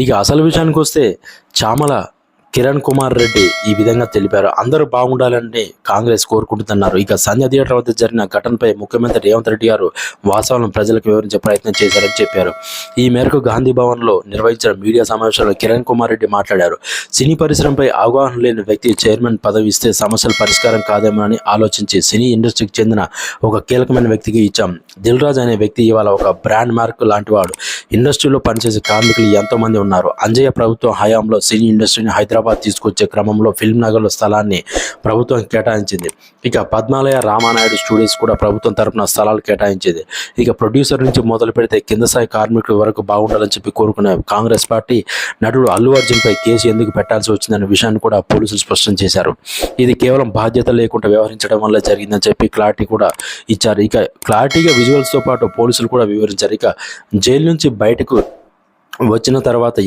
ఇక అసలు విషయానికి వస్తే చామల కిరణ్ కుమార్ రెడ్డి ఈ విధంగా తెలిపారు. అందరూ బాగుండాలని కాంగ్రెస్ కోరుకుంటున్నారు. ఇక సంజయ్ థియేటర్ వద్ద జరిగిన ఘటనపై ముఖ్యమంత్రి రేవంత్ రెడ్డి గారు వాస్తవాలను ప్రజలకు వివరించే ప్రయత్నం చేశారని చెప్పారు. ఈ మేరకు గాంధీ భవన్లో నిర్వహించిన మీడియా సమావేశంలో కిరణ్ కుమార్ రెడ్డి మాట్లాడారు. సినీ పరిశ్రమపై అవగాహన లేని వ్యక్తి చైర్మన్ పదవి ఇస్తే సమస్యల పరిష్కారం కాదేమోనని ఆలోచించి సినీ ఇండస్ట్రీకి చెందిన ఒక కీలకమైన వ్యక్తికి ఇచ్చాం. దిల్ రాజు అనే వ్యక్తి ఇవాళ ఒక బ్రాండ్ మార్క్ లాంటివాడు. ఇండస్ట్రీలో పనిచేసే కార్మికులు ఎంతోమంది ఉన్నారు. అంజయ్య ప్రభుత్వం హయాంలో సినీ ఇండస్ట్రీని హైదరాబాద్ తీసుకొచ్చే క్రమంలో ఫిల్మ్ నగర్లో స్థలాన్ని ప్రభుత్వం కేటాయించింది. ఇక పద్మాలయ రామానాయుడు స్టూడియోస్ కూడా ప్రభుత్వం తరపున స్థలాలు కేటాయించింది. ఇక ప్రొడ్యూసర్ నుంచి మొదలు పెడితే కింద స్థాయి కార్మికుల వరకు బాగుండాలని చెప్పి కోరుకునే కాంగ్రెస్ పార్టీ నటుడు అల్లు అర్జున్పై కేసు ఎందుకు పెట్టాల్సి వచ్చిందనే విషయాన్ని కూడా పోలీసులు స్పష్టం చేశారు. ఇది కేవలం బాధ్యత లేకుండా వ్యవహరించడం వల్ల జరిగిందని చెప్పి క్లారిటీ కూడా ఇచ్చారు. ఇక క్లారిటీగా విజువల్స్తో పాటు పోలీసులు కూడా వివరించారు. ఇక జైలు నుంచి బయటకు వచ్చిన తర్వాత